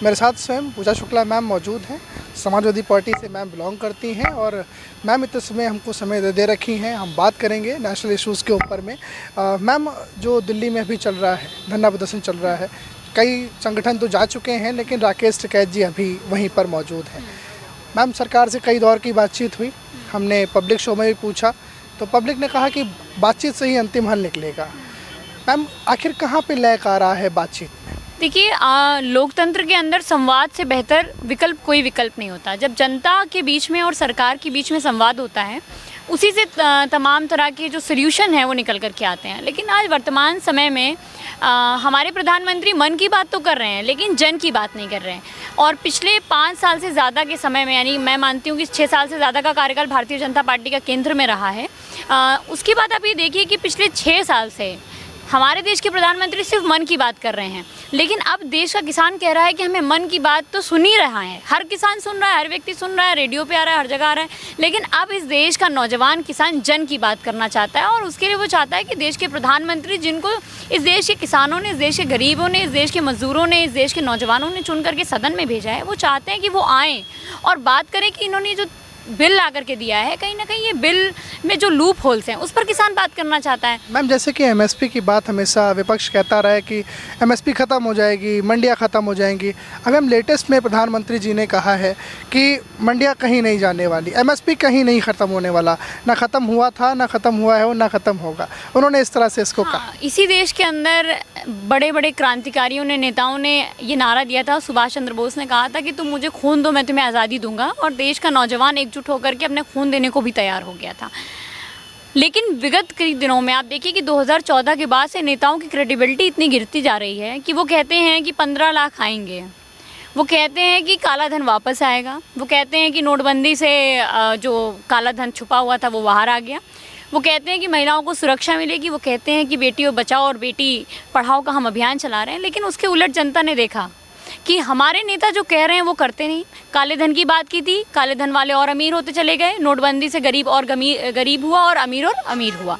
मेरे साथ स्वयं पूजा शुक्ला मैम मौजूद हैं। समाजवादी पार्टी से मैम बिलोंग करती हैं और मैम इतने समय हमको समय दे रखी हैं। हम बात करेंगे नेशनल इश्यूज़ के ऊपर में। मैम, जो दिल्ली में अभी चल रहा है, धरना प्रदर्शन चल रहा है, कई संगठन तो जा चुके हैं लेकिन राकेश टिकैत जी अभी वहीं पर मौजूद हैं। मैम, सरकार से कई दौर की बातचीत हुई, हमने पब्लिक शो में भी पूछा तो पब्लिक ने कहा कि बातचीत से ही अंतिम हल निकलेगा। मैम, आखिर कहाँ पे लैक आ रहा है बातचीत में? देखिए, लोकतंत्र के अंदर संवाद से बेहतर कोई विकल्प नहीं होता। जब जनता के बीच में और सरकार के बीच में संवाद होता है, उसी से तमाम तरह के जो सोल्यूशन है वो निकल कर के आते हैं। लेकिन आज वर्तमान समय में हमारे प्रधानमंत्री मन की बात तो कर रहे हैं लेकिन जन की बात नहीं कर रहे हैं। और पिछले 5 साल से ज़्यादा के समय में, यानी मैं मानती हूँ कि 6 साल से ज़्यादा का कार्यकाल भारतीय जनता पार्टी का केंद्र में रहा है। उसके बाद आप ये देखिए कि पिछले 6 साल से हमारे देश के प्रधानमंत्री सिर्फ मन की बात कर रहे हैं, लेकिन अब देश का किसान कह रहा है कि हमें मन की बात तो सुन ही रहा है। हर किसान सुन रहा है, हर व्यक्ति सुन रहा है, रेडियो पे आ रहा है, हर जगह आ रहा है। लेकिन अब इस देश का नौजवान किसान जन की बात करना चाहता है और उसके लिए वो चाहता है कि देश के प्रधानमंत्री, जिनको इस देश के किसानों ने, इस देश के गरीबों ने, इस देश के मजदूरों ने, इस देश के नौजवानों ने चुन करके सदन में भेजा है, वो चाहते हैं कि वो आएँ और बात करें कि इन्होंने जो बिल ला करके दिया है, कहीं ना कहीं ये बिल में जो लूप होल्स हैं उस पर किसान बात करना चाहता है। मैम, जैसे कि एमएसपी की बात हमेशा विपक्ष कहता रहा है कि एमएसपी ख़त्म हो जाएगी, मंडियां ख़त्म हो जाएंगी। अभी हम लेटेस्ट में प्रधानमंत्री जी ने कहा है कि मंडियां कहीं नहीं जाने वाली, एमएसपी कहीं नहीं ख़त्म होने वाला, ना ख़त्म हुआ था, ना ख़त्म हुआ है और ना ख़त्म होगा। उन्होंने इस तरह से इसको कहा। इसी देश के अंदर बड़े बड़े क्रांतिकारियों ने, नेताओं ने ये नारा दिया था। सुभाष चंद्र बोस ने कहा था कि तुम मुझे खून दो, मैं तुम्हें आज़ादी दूंगा। और देश का नौजवान एकजुट होकर के अपने खून देने को भी तैयार हो गया था। लेकिन विगत कई दिनों में आप देखिए कि 2014 के बाद से नेताओं की क्रेडिबिलिटी इतनी गिरती जा रही है कि वो कहते हैं कि 15 लाख आएंगे, वो कहते हैं कि काला धन वापस आएगा, वो कहते हैं कि नोटबंदी से जो काला धन छुपा हुआ था वो बाहर आ गया, वो कहते हैं कि महिलाओं को सुरक्षा मिलेगी, वो कहते हैं कि बेटी बचाओ और बेटी पढ़ाओ का हम अभियान चला रहे हैं। लेकिन उसके उलट जनता ने देखा कि हमारे नेता जो कह रहे हैं वो करते नहीं। काले धन की बात की थी, काले धन वाले और अमीर होते चले गए, नोटबंदी से गरीब और गरीब हुआ और अमीर हुआ।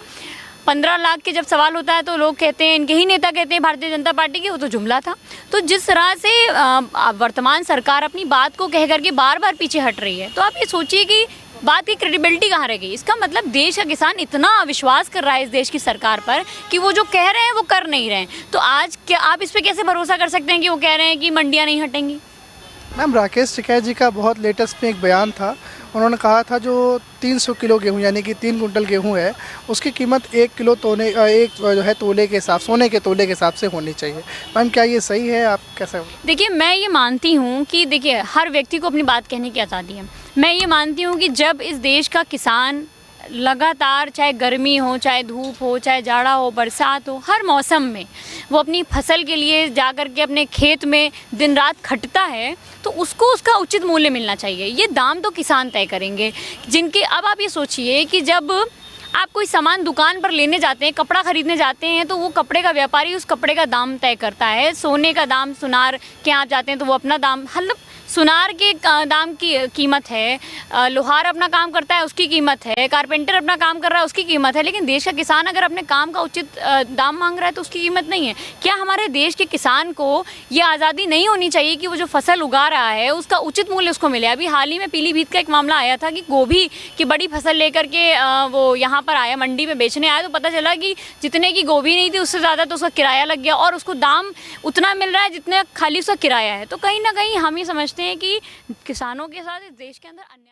15 लाख के जब सवाल होता है तो लोग कहते हैं, इनके ही नेता कहते हैं भारतीय जनता पार्टी के, वो तो जुमला था। तो जिस तरह से वर्तमान सरकार अपनी बात को कह करके बार बार पीछे हट रही है, तो आप ये सोचिए कि बात की क्रेडिबिलिटी कहाँ रह गई। इसका मतलब देश का किसान इतना अविश्वास कर रहा है इस देश की सरकार पर कि वो जो कह रहे हैं वो कर नहीं रहे हैं। तो आज क्या आप इस पर कैसे भरोसा कर सकते हैं कि वो कह रहे हैं कि मंडियाँ नहीं हटेंगी? मैम, राकेश टिकैत जी का बहुत लेटेस्ट में एक बयान था। उन्होंने कहा था जो 300 किलो गेहूं यानी कि 3 कुंटल गेहूं है, उसकी कीमत 1 किलो जो है तोले के हिसाब, सोने के तोले के हिसाब से होनी चाहिए। मैम, क्या ये सही है? आप कैसे? देखिए, मैं ये मानती हूँ कि देखिए हर व्यक्ति को अपनी बात कहने की आज़ादी है। मैं ये मानती हूँ कि जब इस देश का किसान लगातार, चाहे गर्मी हो, चाहे धूप हो, चाहे जाड़ा हो, बरसात हो, हर मौसम में वो अपनी फसल के लिए जा कर के अपने खेत में दिन रात खटता है, तो उसको उसका उचित मूल्य मिलना चाहिए। ये दाम तो किसान तय करेंगे जिनके। अब आप ये सोचिए कि जब आप कोई सामान दुकान पर लेने जाते हैं, कपड़ा खरीदने जाते हैं, तो वो कपड़े का व्यापारी उस कपड़े का दाम तय करता है। सोने का दाम, सुनार के यहाँ जाते हैं तो वो अपना दाम, मतलब सुनार के दाम की कीमत है, लोहार अपना काम करता है उसकी कीमत है, कारपेंटर अपना काम कर रहा है उसकी कीमत है। लेकिन देश का किसान अगर अपने काम का उचित दाम मांग रहा है तो उसकी कीमत नहीं है। क्या हमारे देश के किसान को ये आज़ादी नहीं होनी चाहिए कि वो जो फसल उगा रहा है उसका उचित मूल्य उसको मिले? अभी हाल ही में पीलीभीत का एक मामला आया था कि गोभी की बड़ी फसल लेकर के वो यहाँ पर आया, मंडी में बेचने आया, तो पता चला कि जितने की गोभी नहीं थी उससे ज़्यादा तो उसका किराया लग गया और उसको दाम उतना मिल रहा है जितना खाली उसका किराया है। तो कहीं ना कहीं हम ये समझते हैं कि किसानों के साथ इस देश के अंदर अन्याय